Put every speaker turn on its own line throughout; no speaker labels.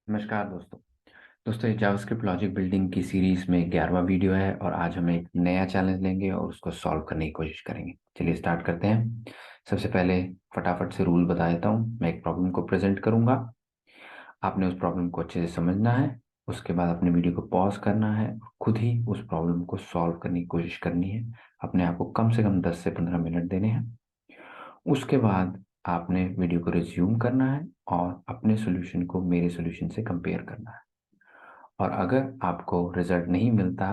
नमस्कार दोस्तों ये जावास्क्रिप्ट लॉजिक बिल्डिंग की सीरीज में 11वां वीडियो है और आज हम एक नया चैलेंज लेंगे और उसको सॉल्व करने की कोशिश करेंगे। चलिए स्टार्ट करते हैं। सबसे पहले फटाफट से रूल बता देता हूँ। मैं एक प्रॉब्लम को प्रेजेंट करूंगा, आपने उस प्रॉब्लम को अच्छे से समझना है। उसके बाद अपने वीडियो को पॉज करना है, खुद ही उस प्रॉब्लम को सॉल्व करने की कोशिश करनी है। अपने आप को कम से कम 10 से 15 मिनट देने हैं। उसके बाद आपने वीडियो को रिज्यूम करना है और अपने सॉल्यूशन को मेरे सॉल्यूशन से कंपेयर करना है। और अगर आपको रिजल्ट नहीं मिलता,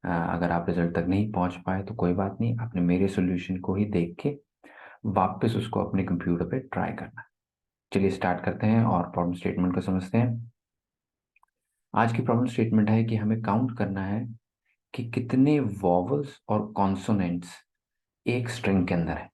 अगर आप रिजल्ट तक नहीं पहुंच पाए तो कोई बात नहीं, आपने मेरे सॉल्यूशन को ही देख के वापस उसको अपने कंप्यूटर पे ट्राई करना है। चलिए स्टार्ट करते हैं और प्रॉब्लम स्टेटमेंट को समझते हैं। आज की प्रॉब्लम स्टेटमेंट है कि हमें काउंट करना है कि कितने वॉवल्स और कॉन्सोनेंट्स एक स्ट्रिंग के अंदर है।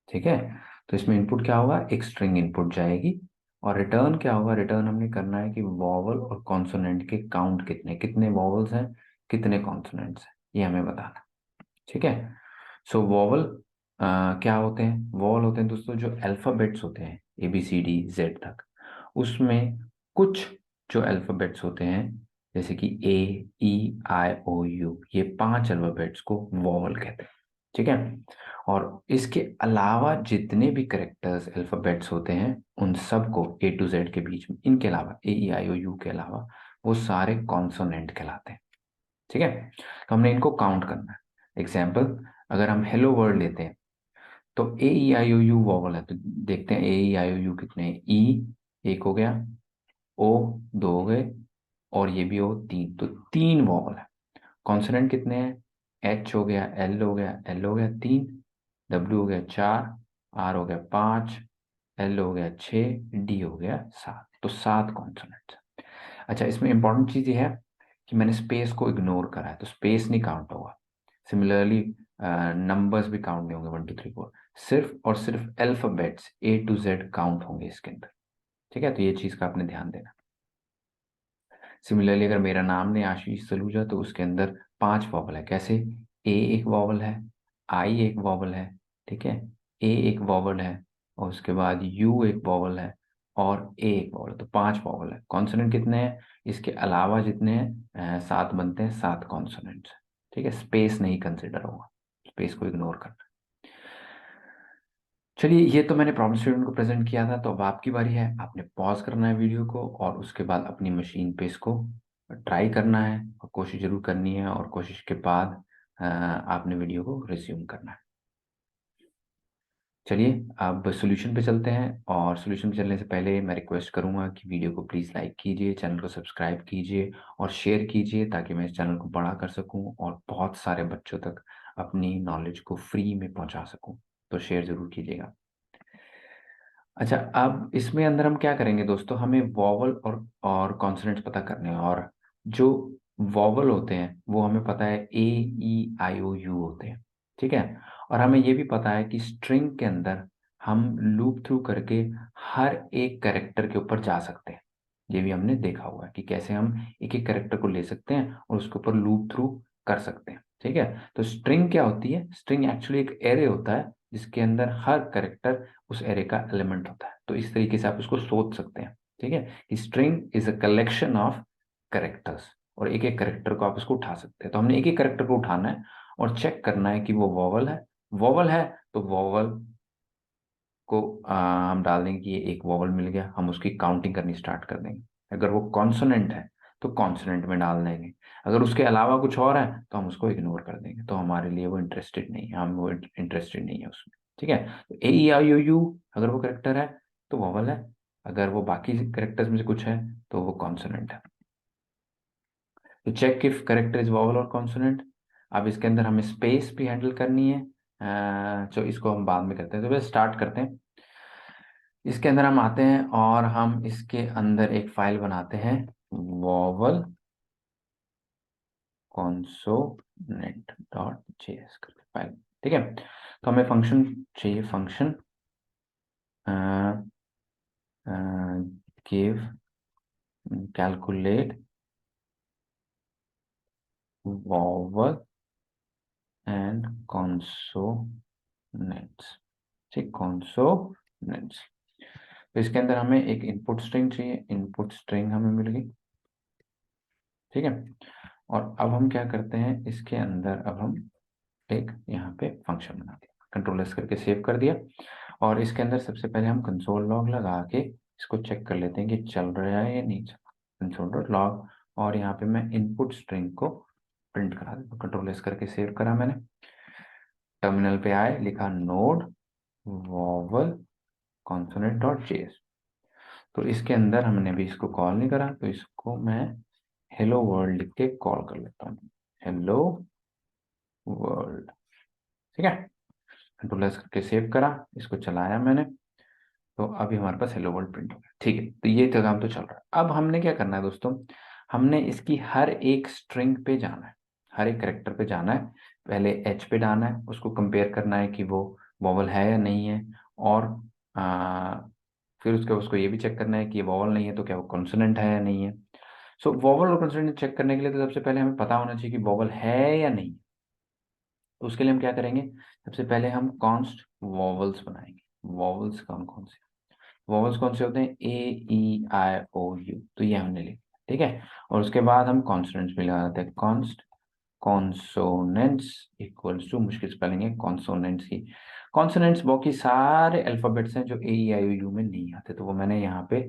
ठीक है, तो इसमें इनपुट क्या होगा, एक स्ट्रिंग इनपुट जाएगी और रिटर्न क्या होगा, रिटर्न हमने करना है कि वॉवल और कॉन्सोनेंट के काउंट कितने कितने वॉवल्स हैं, कितने कॉन्सोनेंट्स हैं, ये हमें बताना। ठीक है, सो वॉवल क्या होते हैं, वॉवल होते हैं दोस्तों जो अल्फाबेट्स होते हैं ABCD Z तक, उसमें कुछ जो अल्फाबेट्स होते हैं जैसे कि A E I O U, ये 5 अल्फाबेट्स को वॉवल कहते हैं। ठीक है, और इसके अलावा जितने भी करेक्टर्स अल्फाबेट्स होते हैं उन सबको A to Z के बीच में, इनके अलावा AEIOU के अलावा वो सारे कॉन्सोनेंट कहलाते हैं। ठीक है, तो हमने इनको काउंट करना है। एग्जाम्पल, अगर हम हेलो वर्ल्ड लेते हैं तो AEIOU वॉवल है, तो देखते हैं AEIOU कितने हैं। एक हो गया, O दो हो गए, और ये भी O तीन, तो 3 वॉवल है। कॉन्सोनेंट कितने हैं, H हो गया, L हो गया, L हो गया 3, W हो गया 4, R हो गया 5, L हो गया 6, D हो गया 7, तो 7 कॉन्सोनेंट्स। अच्छा, इसमें इंपॉर्टेंट चीज ये है कि मैंने स्पेस को इग्नोर करा है, तो स्पेस नहीं काउंट होगा। सिमिलरली नंबर्स भी काउंट नहीं होंगे, 1 2 3 4, सिर्फ और सिर्फ alphabets A to Z count होंगे इसके अंदर। ठीक है, तो ये चीज का आपने ध्यान देना। सिमिलरली अगर मेरा नाम ने आशीष सलूजा, तो उसके अंदर 5 वॉवल है। कैसे, A एक वॉवल है, I एक वॉवल है, ठीक है, A एक वॉवल है, और उसके बाद U एक वॉवल है, और A एक वॉवल है, तो 5 वॉवल है। कॉन्सोनेंट कितने हैं, इसके अलावा जितने हैं 7 बनते हैं, 7 कॉन्सोनेंट्स। ठीक है, स्पेस नहीं कंसिडर होगा, स्पेस को इग्नोर करना। चलिए, ये तो मैंने प्रॉब्लम स्टेटमेंट को प्रेजेंट किया था, तो अब आपकी बारी है। आपने पॉज करना है वीडियो को और उसके बाद अपनी मशीन पे इसको ट्राई करना है, और कोशिश जरूर करनी है, और कोशिश के बाद आपने वीडियो को रिज्यूम करना है। चलिए अब सॉल्यूशन पे चलते हैं, और सॉल्यूशन पे चलने से पहले मैं रिक्वेस्ट करूंगा कि वीडियो को प्लीज़ लाइक कीजिए, चैनल को सब्सक्राइब कीजिए और शेयर कीजिए, ताकि मैं इस चैनल को बड़ा कर सकूं और बहुत सारे बच्चों तक अपनी नॉलेज को फ्री में पहुंचा सकूं। तो शेयर जरूर कीजिएगा। अच्छा, अब इसमें अंदर हम क्या करेंगे दोस्तों, हमें वॉवल और कॉन्सोनेंट्स पता करने हैं। और जो वॉवल होते हैं वो हमें पता है AEIOU होते हैं। ठीक है, और हमें ये भी पता है कि स्ट्रिंग के अंदर हम लूप थ्रू करके हर एक कैरेक्टर के ऊपर जा सकते हैं। ये भी हमने देखा हुआ है कि कैसे हम एक एक कैरेक्टर को ले सकते हैं और उसके ऊपर लूप थ्रू कर सकते हैं। ठीक है, तो स्ट्रिंग क्या होती है, स्ट्रिंग एक्चुअली एक एरे होता है जिसके अंदर हर कैरेक्टर उस एरे का एलिमेंट होता है। तो इस तरीके से आप उसको सोच सकते हैं। ठीक है, कि string is a collection of characters, और एक एक कैरेक्टर को आप उसको उठा सकते हैं। तो हमने एक एक कैरेक्टर को उठाना है और चेक करना है कि वो वॉवल है। वॉवल है तो वॉवल को हम डाल देंगे कि ये एक वॉवल मिल गया, हम उसकी काउंटिंग करनी स्टार्ट कर देंगे। अगर वो कॉन्सोनेंट है तो कॉन्सोनेंट में डाल देंगे, अगर उसके अलावा कुछ और है तो हम उसको इग्नोर कर देंगे। तो हमारे लिए वो इंटरेस्टेड नहीं है, हम वो इंटरेस्टेड नहीं है उसमें। ठीक है, तो AEIOU अगर वो करेक्टर है तो वॉवल है, अगर वो बाकी करेक्टर्स में से कुछ है तो वो कॉन्सोनेंट है। तो check if character is vowel और कॉन्सोनेंट। अब इसके अंदर हमें स्पेस भी हैंडल करनी है, तो इसको हम बाद में करते हैं। तो बस स्टार्ट करते हैं। इसके अंदर हम आते हैं और हम इसके अंदर एक फाइल बनाते हैं, वॉवल consonant.js करके फाइल। ठीक है, तो हमें फंक्शन चाहिए, function give calculate vowel and consonants. ठीक, कॉन्सोनेंट्स। तो इसके अंदर हमें एक इनपुट स्ट्रिंग चाहिए, इनपुट स्ट्रिंग हमें मिल गई, ठीक है। और अब हम क्या करते हैं, इसके अंदर अब हम एक यहाँ पे फंक्शन बना दिया, कंट्रोल एस करके सेव कर दिया। और इसके अंदर सबसे पहले हम कंसोल लॉग लगा के इसको चेक कर लेते हैं कि चल रहा है या नहीं चल रहा, कंसोल डॉट लॉग। और यहाँ पे मैं इनपुट स्ट्रिंग को प्रिंट करा देता हूँ, कंट्रोल एस करके सेव करा मैंने। टर्मिनल पे आए, लिखा node vowel consonant dot JS. तो इसके अंदर हमने अभी इसको कॉल नहीं करा, तो इसको मैं हेलो वर्ल्ड लिख के कॉल कर लेता हूँ, हेलो वर्ल्ड, ठीक है। कंट्रोल एस करके सेव करा, इसको चलाया मैंने, तो अभी हमारे पास हेलो वर्ल्ड प्रिंट हो गया, ठीक है। तो ये तो काम तो चल रहा है। अब हमने क्या करना है दोस्तों, हमने इसकी हर एक स्ट्रिंग पे जाना है, हर एक करेक्टर पे जाना है। पहले एच पे डालना है, उसको कंपेयर करना है कि वो वॉवल है या नहीं है। और आ, फिर उसके उसको ये भी चेक करना है कि ये वॉवल नहीं है तो क्या वो कॉन्सोनेंट है या नहीं है। सो वॉवल और कॉन्सोनेंट चेक करने के लिए तो सबसे पहले हमें पता होना चाहिए कि वॉवल है या नहीं। तो उसके लिए हम क्या करेंगे, सबसे पहले हम कॉन्स्ट वॉवल्स बनाएंगे। वॉवल्स कौन कौन से, वॉवल्स कौन से होते हैं, ए ई आई ओ यू, तो ये हमने लिखा, ठीक है। और उसके बाद हम कॉन्सोनेंट्स भी लगा देते हैं, कॉन्स्ट कॉन्सोनेंट्स इक्वल्स टू, मुश्किल स्पेलिंग है कॉन्सोनेंट्स की, कॉन्सोनेंट्स बाकी सारे अल्फाबेट्स हैं जो ए ई आई ओ यू में नहीं आते, तो वो मैंने यहाँ पे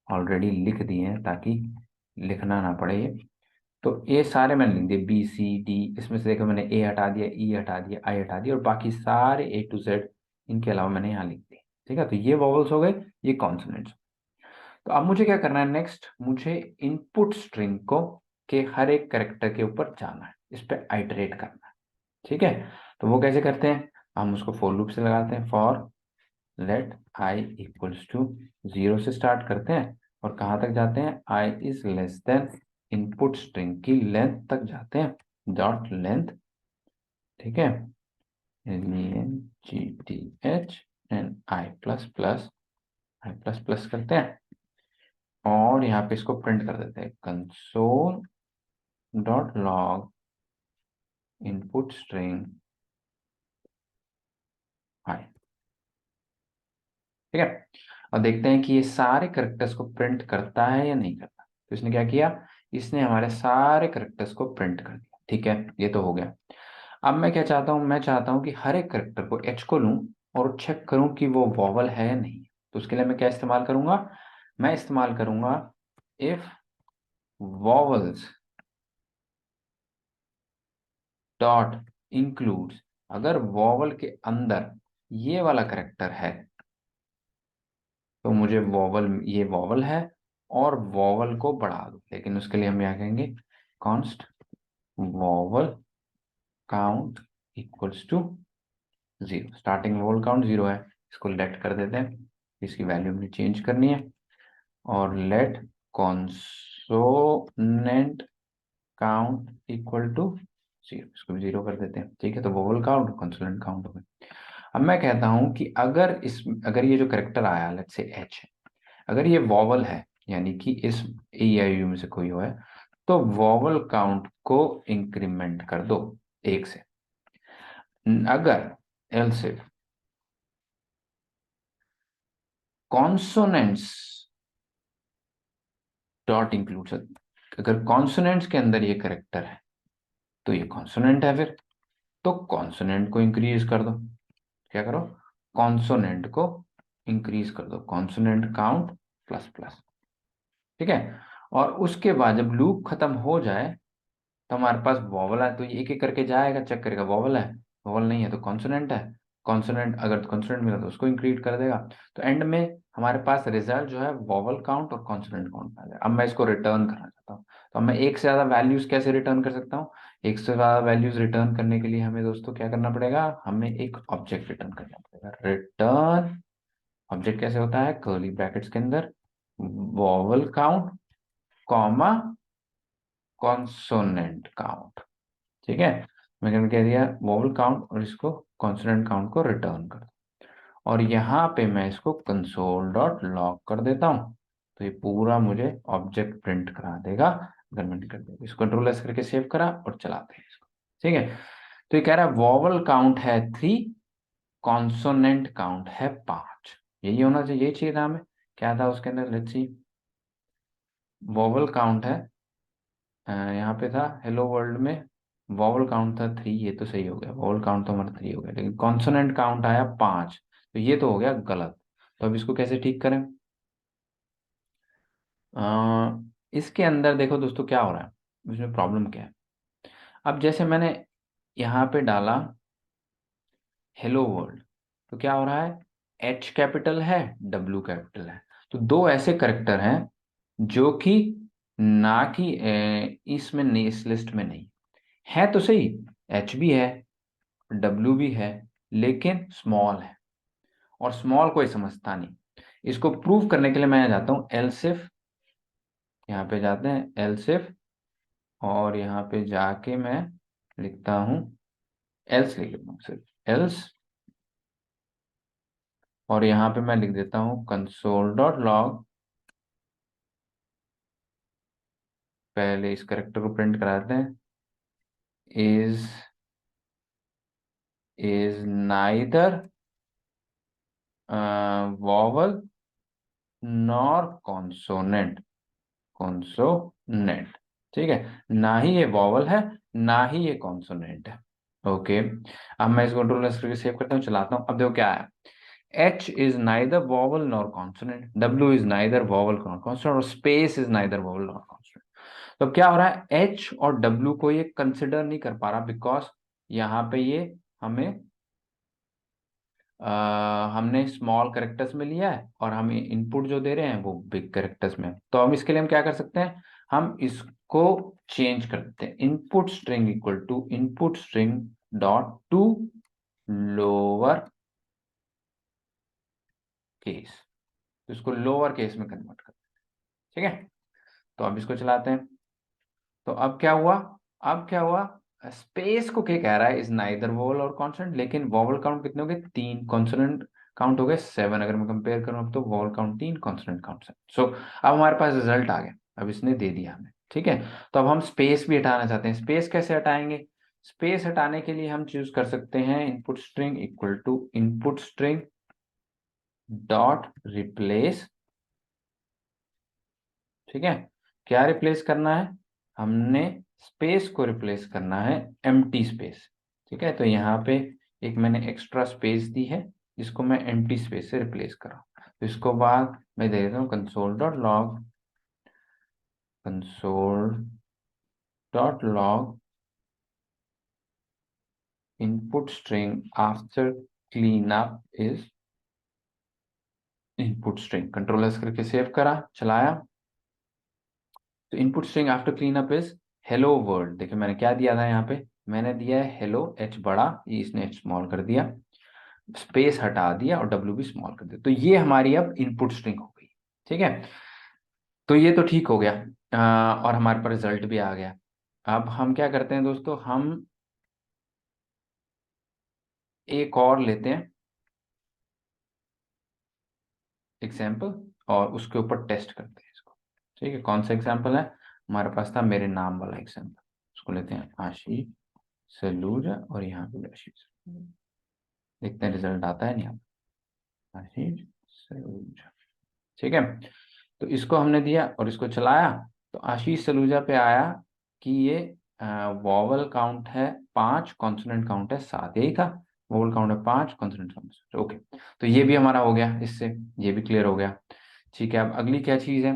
ऑलरेडी लिख दिए हैं ताकि लिखना ना पड़े ये। तो ये सारे मैंने लिख दिए, बी सी डी, इसमें से देखो मैंने ए हटा दिया, ई हटा दिया, आई हटा दिया, और बाकी सारे ए टू जेड इनके अलावा मैंने यहाँ लिख दिए, ठीक है। तो ये वॉवल्स हो गए, ये कॉन्सोनेंट्स। तो अब मुझे क्या करना है, नेक्स्ट मुझे इनपुट स्ट्रिंग को के हर एक करेक्टर के ऊपर जाना है, इस पे आइटरेट करना है, ठीक है। तो वो कैसे करते हैं, हम उसको फॉर लूप से लगाते हैं, for let i equals to 0 से स्टार्ट करते हैं और कहाँ तक जाते हैं, i is less then input string की लेंथ तक जाते हैं, डॉट लेंथ, ठीक है, LENGTH and i plus plus करते हैं। और यहाँ पे इसको प्रिंट कर देते हैं, console dot log input string i, ठीक है। और देखते हैं कि ये सारे करेक्टर्स को प्रिंट करता है या नहीं करता। तो इसने क्या किया, इसने हमारे सारे करेक्टर्स को प्रिंट कर दिया, ठीक है, ये तो हो गया। अब मैं क्या चाहता हूँ, मैं चाहता हूँ कि हर एक करेक्टर को एच को लूँ और चेक करूँ कि वो वॉवल है या नहीं। तो उसके लिए मैं क्या इस्तेमाल करूंगा, मैं इस्तेमाल करूंगा इफ वॉवल्स डॉट इंक्लूड्स, अगर वॉवल के अंदर ये वाला करेक्टर है तो मुझे वॉवल, ये वॉवल है और वॉवल को बढ़ा दो, लेकिन उसके लिए हम क्या कहेंगे, const vowel count equals to 0, starting vowel count 0 है, इसको लेट कर देते हैं, इसकी वैल्यू हमने चेंज करनी है। और let consonant count equal to 0, इसको भी 0 कर देते हैं, ठीक है। तो वोवल काउंट कॉन्सोनेंट काउंट हो गए। अब मैं कहता हूं कि अगर ये जो करेक्टर आया, लेट्स से एच है, अगर ये वॉवल है यानी कि इस ए आई यू में से कोई हो है, तो वॉवल काउंट को इंक्रीमेंट कर दो 1 से। अगर else if consonants dot include, अगर कॉन्सोनेंट्स के अंदर ये करेक्टर है तो ये कॉन्सोनेंट है फिर, तो कॉन्सोनेंट को इंक्रीज कर दो, क्या करो, कॉन्सोनेंट को इंक्रीज कर दो, कॉन्सोनेंट काउंट प्लस प्लस, ठीक है। और उसके बाद जब लूप खत्म हो जाए तो हमारे पास वॉवल है, तो ये एक एक करके जाएगा, चेक करेगा वॉवल है, वॉवल नहीं है तो कॉन्सोनेंट है, कॉन्सोनेंट अगर कॉन्सोनेंट मिला तो उसको इंक्रीज कर देगा। तो एंड में हमारे पास रिजल्ट जो है वॉवल काउंट और कॉन्सोनेंट काउंट आ जाएगा। अब मैं इसको रिटर्न करना चाहता हूँ, तो अब मैं एक से ज्यादा वैल्यूज कैसे रिटर्न कर सकता हूँ, एक से ज्यादा वैल्यूज रिटर्न करने के लिए हमें दोस्तों क्या करना पड़ेगा, हमें एक ऑब्जेक्ट रिटर्न करना पड़ेगा। रिटर्न ऑब्जेक्ट कैसे होता है, कर्ली ब्रैकेट्स के अंदर vowel count comma consonant count, ठीक है। मैंने कह दिया वोवल काउंट और इसको कॉन्सोनेंट काउंट को रिटर्न कर दो, और यहाँ पे मैं इसको कंसोल डॉट लॉग कर देता हूँ, तो ये पूरा मुझे ऑब्जेक्ट प्रिंट करा देगा। अगर मैंने कर दिया इसको कंट्रोल एस करके सेव करा और चलाते हैं इसको, ठीक है। तो ये कह रहा है वोवल काउंट है 3, कॉन्सोनेंट काउंट है 5, यही होना चाहिए, यही चाहिए था हमें, क्या था उसके अंदर, लेट्स सी, वॉवल काउंट है, यहाँ पे था हेलो वर्ल्ड में वॉवल काउंट था 3, ये तो सही हो गया, वॉवल काउंट तो हमारा 3 हो गया, लेकिन कॉन्सोनेंट काउंट आया 5, तो ये तो हो गया गलत। तो अब इसको कैसे ठीक करें? इसके अंदर देखो दोस्तों क्या हो रहा है, इसमें प्रॉब्लम क्या है। अब जैसे मैंने यहाँ पे डाला हेलो वर्ल्ड, तो क्या हो रहा है, एच कैपिटल है, डब्ल्यू कैपिटल है, तो दो ऐसे करेक्टर हैं जो कि ना कि इसमें नहीं, इस लिस्ट में नहीं है, तो सही, एच भी है, डब्ल्यू भी है, लेकिन स्मॉल है, और स्मॉल कोई समझता नहीं। इसको प्रूव करने के लिए मैं जाता हूं एलसिफ, यहाँ पे जाते हैं एलसिफ, और यहाँ पे जाके मैं लिखता हूं, एल्स लिख लेता हूँ सिर्फ एल्स, और यहाँ पे मैं लिख देता हूँ कंसोल डॉट लॉग, पहले इस करेक्टर को प्रिंट कराते हैं, is is neither vowel nor consonant, consonant, ठीक है, ना ही ये वॉवल है, ना ही ये कॉन्सोनेंट है। ओके, अब मैं इसको कंट्रोल एस करके सेव करता हूँ, चलाता हूँ, अब देखो क्या है, H is neither vowel nor consonant, W is neither vowel nor consonant, और space is neither vowel nor consonant। तो अब क्या हो रहा है, H और W को ये कंसिडर नहीं कर पा रहा, बिकॉज यहाँ पे ये हमें हमने स्मॉल कैरेक्टर्स में लिया है, और हम इनपुट जो दे रहे हैं वो बिग कैरेक्टर्स में। तो हम इसके लिए हम क्या कर सकते हैं, हम इसको चेंज कर देते हैं, input string equal to input string dot to lower case, तो इसको लोअर केस में कन्वर्ट कर, ठीक है। तो अब इसको चलाते हैं, तो अब क्या हुआ, अब क्या हुआ, स्पेस को क्या कह रहा है, इज नाइदर वोवल और कॉन्सोनेंट, लेकिन वोवल काउंट कितने हो गए, 3, कॉन्सोनेंट काउंट हो गए 7, अगर मैं कंपेयर करूं अब तो वोवल काउंट 3, कॉन्सोनेंट काउंट 7। सो अब हमारे पास रिजल्ट आ गया, अब इसने दे दिया हमें, ठीक है। तो अब हम स्पेस भी हटाना चाहते हैं, स्पेस कैसे हटाएंगे, स्पेस हटाने के लिए हम चूज कर सकते हैं input string equal to input string dot replace, ठीक है। क्या रिप्लेस करना है, हमने स्पेस को रिप्लेस करना है एम्प्टी स्पेस, ठीक है। तो यहाँ पे एक मैंने एक्स्ट्रा स्पेस दी है, जिसको मैं एम्प्टी स्पेस से रिप्लेस कर रहा हूँ। तो इसको बाद मैं दे देता हूँ console dot log, console dot log input string after clean up is input string, control S करके सेव करा, चलाया, तो input string after clean up is hello world. देखिए मैंने क्या दिया था यहाँ पे, मैंने दिया है हेलो, एच बड़ा, ये इसने एच स्मॉल कर दिया, स्पेस हटा दिया, और डब्ल्यू भी स्मॉल कर दिया, तो ये हमारी अब इनपुट स्ट्रिंग हो गई, ठीक है। तो ये तो ठीक हो गया, और हमारे पास रिजल्ट भी आ गया। अब हम क्या करते हैं दोस्तों, हम एक और लेते हैं एग्जाम्पल, और उसके ऊपर टेस्ट करते हैं इसको, ठीक है। कौन सा एग्जाम्पल है, हमारे पास था मेरे नाम वाला एग्जाम्पल, उसको लेते हैं आशीष सलूजा, और यहाँ पे भी आशीष, देखते हैं रिजल्ट आता है नहीं आता, आशीष सलूजा, ठीक है। तो इसको हमने दिया और इसको चलाया, तो आशीष सलूजा पे आया कि ये वॉवल काउंट है 5, कॉन्सोनेंट काउंट है 7, यही था, वॉवल काउंट है 5, कॉन्सोनेंट काउंट है 7, ओके। तो ये भी हमारा हो गया, इससे ये भी क्लियर हो गया, ठीक है। अब अगली क्या चीज़ है,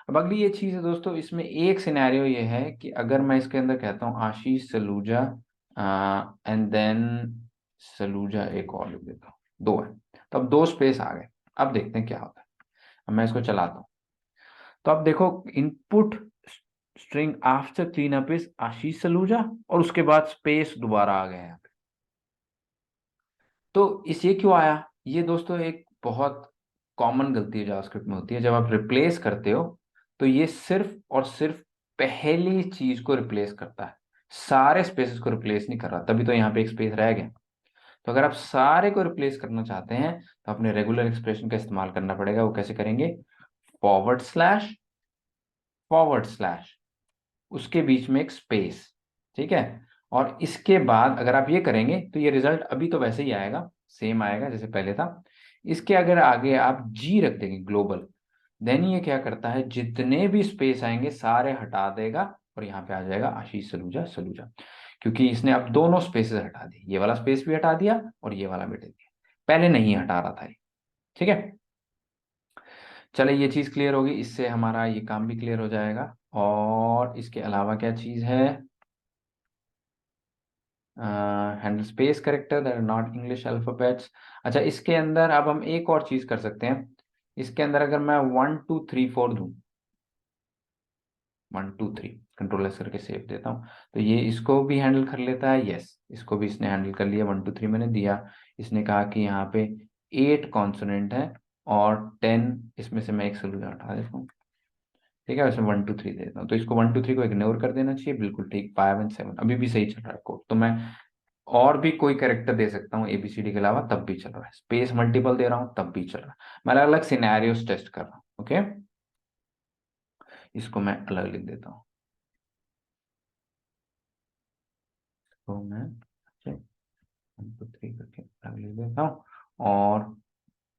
अब अगली ये चीज़ है दोस्तों, इसमें एक सिनेरियो ये है कि अगर मैं इसके अंदर कहता हूँ आशीष सलूजा एंड देन सलूजा, एक और लिख देता हूँ, 2 है, तो अब 2 स्पेस आ गए। अब देखते हैं क्या होता है, अब मैं इसको चलाता हूँ, तो अब देखो input string after clean up is Ashish Saluja, और उसके बाद स्पेस दोबारा आ गया यहाँ पे। तो इस ये क्यों आया, ये दोस्तों एक बहुत कॉमन गलती है जावास्क्रिप्ट में होती है, जब आप रिप्लेस करते हो तो ये सिर्फ और सिर्फ पहली चीज को रिप्लेस करता है, सारे स्पेसेस को रिप्लेस नहीं कर रहा, तभी तो यहाँ पे एक स्पेस रह गया। तो अगर आप सारे को रिप्लेस करना चाहते हैं तो अपने रेगुलर एक्सप्रेशन का इस्तेमाल करना पड़ेगा, वो कैसे करेंगे, फॉरवर्ड स्लैश, फॉरवर्ड स्लैश, उसके बीच में एक स्पेस, ठीक है। और इसके बाद अगर आप ये करेंगे तो ये रिजल्ट अभी तो वैसे ही आएगा, सेम आएगा जैसे पहले था। इसके अगर आगे आप जी रख देंगे ग्लोबल, देन ये क्या करता है, जितने भी स्पेस आएंगे सारे हटा देगा और यहाँ पे आ जाएगा आशीष सलूजा सलूजा, क्योंकि इसने अब दोनों स्पेसेस हटा दिए, ये वाला स्पेस भी हटा दिया और ये वाला भी हटा दिया, पहले नहीं हटा रहा था ये। ठीक है, चले ये चीज क्लियर होगी, इससे हमारा ये काम भी क्लियर हो जाएगा। और इसके अलावा क्या चीज है, handle space character that are not English alphabets. अच्छा, इसके अंदर अब हम एक और चीज कर सकते हैं, इसके अंदर अगर मैं 1 2 3 4 दूं, 1 2 3 कंट्रोल एस करके सेव देता हूँ, तो ये इसको भी हैंडल कर लेता है। यस, इसको भी इसने हैंडल कर लिया, 1 2 3 मैंने दिया। इसने कहा कि यहाँ पे 8 कॉन्सोनेंट है और 10, इसमें से मैं एक सलूजा हटा देता हूँ। ठीक है, उसमें 1 2 3 दे देता हूँ, तो इसको 1 2 3 को इग्नोर कर देना चाहिए, बिल्कुल ठीक। 5 और 7 अभी भी सही चल रहा है कोड, तो मैं और भी कोई कैरेक्टर दे सकता हूँ एबीसीडी के अलावा, तब भी चल रहा है। स्पेस मल्टीपल दे रहा हूँ तब भी चल रहा है। मैं अलग अलग सिनेरियोस टेस्ट कर रहा हूँ। ओके, इसको मैं अलग लिख देता हूँ, तो मैं 1 2 3 करके अलग लिख देता हूँ, और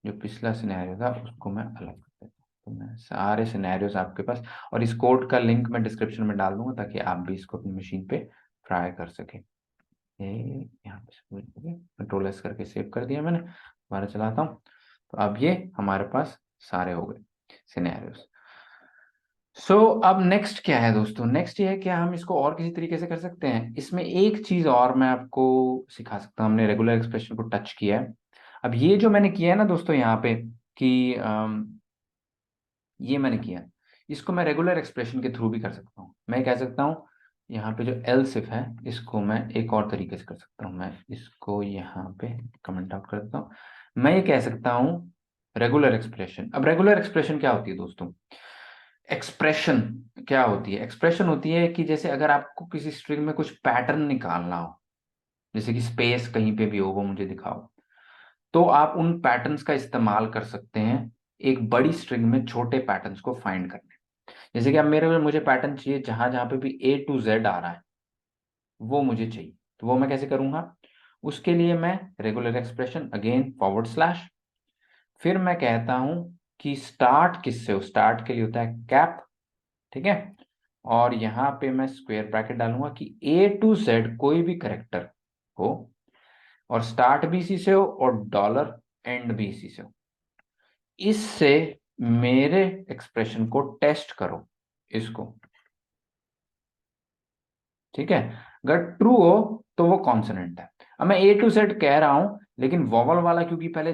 जो पिछला सिनेरियो था उसको मैं अलग कर देता हूँ। तो मैं सारे सिनेरियोस आपके पास, और इस कोड का लिंक मैं डिस्क्रिप्शन में डाल दूंगा ताकि आप भी इसको अपनी मशीन पे ट्राई कर सकें। ये यहाँ पे कंट्रोल एस करके सेव कर दिया मैंने, दोबारा चलाता हूँ, तो अब ये हमारे पास सारे हो गए सिनेरियोस। सो अब नेक्स्ट क्या है दोस्तों, नेक्स्ट ये है कि हम इसको और किसी तरीके से कर सकते हैं। इसमें एक चीज और मैं आपको सिखा सकता हूँ, हमने रेगुलर एक्सप्रेशन को टच किया है। अब ये जो मैंने किया है ना दोस्तों यहाँ पे, कि ये मैंने किया, इसको मैं रेगुलर एक्सप्रेशन के थ्रू भी कर सकता हूँ। मैं कह सकता हूँ यहाँ पे जो एल सिफ है, इसको मैं एक और तरीके से कर सकता हूँ। मैं इसको यहाँ पे कमेंट आउट कर देता हूँ। मैं ये कह सकता हूँ रेगुलर एक्सप्रेशन। अब रेगुलर एक्सप्रेशन क्या होती है दोस्तों, एक्सप्रेशन क्या होती है, एक्सप्रेशन होती है कि जैसे अगर आपको किसी स्ट्रिंग में कुछ पैटर्न निकालना हो, जैसे कि स्पेस कहीं पे भी हो वो मुझे दिखाओ, तो आप उन पैटर्न्स का इस्तेमाल कर सकते हैं एक बड़ी स्ट्रिंग में छोटे पैटर्न्स को फाइंड करने। जैसे कि अब मेरे में मुझे पैटर्न चाहिए जहां जहां पे भी A to Z आ रहा है, वो मुझे चाहिए, तो वो मैं कैसे करूंगा, उसके लिए मैं regular expression again forward slash, फिर मैं कहता हूं कि स्टार्ट किससे हो, स्टार्ट के लिए होता है कैप। ठीक है, और यहां पे मैं स्क्वायर ब्रैकेट डालूंगा कि A to Z कोई भी करेक्टर हो, और स्टार्ट भी इसी से हो और डॉलर एंड भी इसी से हो, इससे मेरे एक्सप्रेशन को टेस्ट करो इसको। ठीक है, अगर ट्रू हो तो वो कॉन्सोनेंट है। अब मैं A to Z कह रहा हूं, लेकिन वॉवल वाला क्योंकि पहले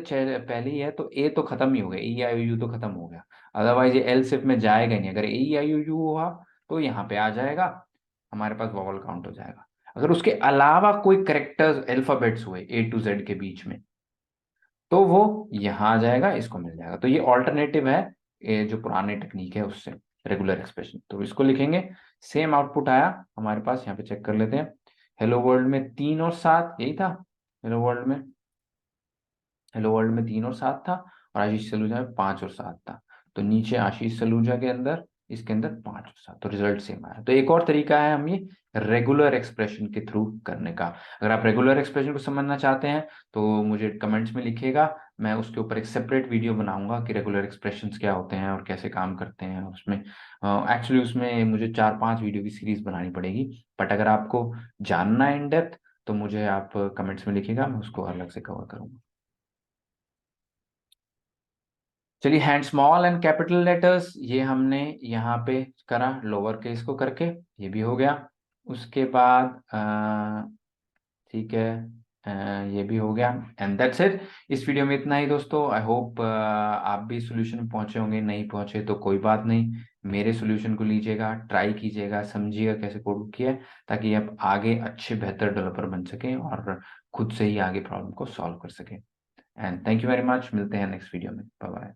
ही है, तो ए तो खत्म ही हो गया, ई आई यू तो खत्म हो गया, अदरवाइज ये एल सिफ में जाएगा ही नहीं। अगर ए आई यू हुआ तो यहाँ पे आ जाएगा, हमारे पास वॉवल काउंट हो जाएगा। अगर उसके अलावा कोई करेक्टर्स अल्फाबेट्स हुए A to Z के बीच में, तो वो यहाँ आ जाएगा, इसको मिल जाएगा। तो ये ऑल्टरनेटिव है, ये जो पुराने टेक्निक है उससे, रेगुलर एक्सप्रेशन। तो इसको लिखेंगे, सेम आउटपुट आया हमारे पास, यहाँ पे चेक कर लेते हैं। हेलो वर्ल्ड में 3 और 7 यही था, हेलो वर्ल्ड में, हेलो वर्ल्ड में 3 और 7 था, और आशीष सलूजा में 5 और 7 था। तो नीचे आशीष सलूजा के अंदर, इसके अंदर 5 और 7, तो रिजल्ट सेम आया। तो एक और तरीका है हम ये रेगुलर एक्सप्रेशन के थ्रू करने का। अगर आप रेगुलर एक्सप्रेशन को समझना चाहते हैं तो मुझे कमेंट्स में लिखिएगा, मैं उसके ऊपर एक सेपरेट वीडियो बनाऊंगा कि रेगुलर एक्सप्रेशंस क्या होते हैं और कैसे काम करते हैं उसमें। एक्चुअली उसमें मुझे 4 5 वीडियो की सीरीज बनानी पड़ेगी, बट अगर आपको जानना है इन डेप्थ तो मुझे आप कमेंट्स में लिखिएगा, मैं उसको अलग से कवर करूंगा। चलिए, hand small and capital letters ये हमने यहाँ पे करा, लोअर केस को करके, ये भी हो गया। उसके बाद ठीक है, ये भी हो गया, एंड दैट्स इट। इस वीडियो में इतना ही दोस्तों। आई होप आप भी सोल्यूशन पहुंचे होंगे, नहीं पहुंचे तो कोई बात नहीं, मेरे सोल्यूशन को लीजिएगा, ट्राई कीजिएगा, समझिएगा कैसे कोड किया है, ताकि आप आगे अच्छे बेहतर डेवलपर बन सकें और खुद से ही आगे प्रॉब्लम को सॉल्व कर सकें। And thank you very much, मिलते हैं नेक्स्ट वीडियो में, बाय बाय।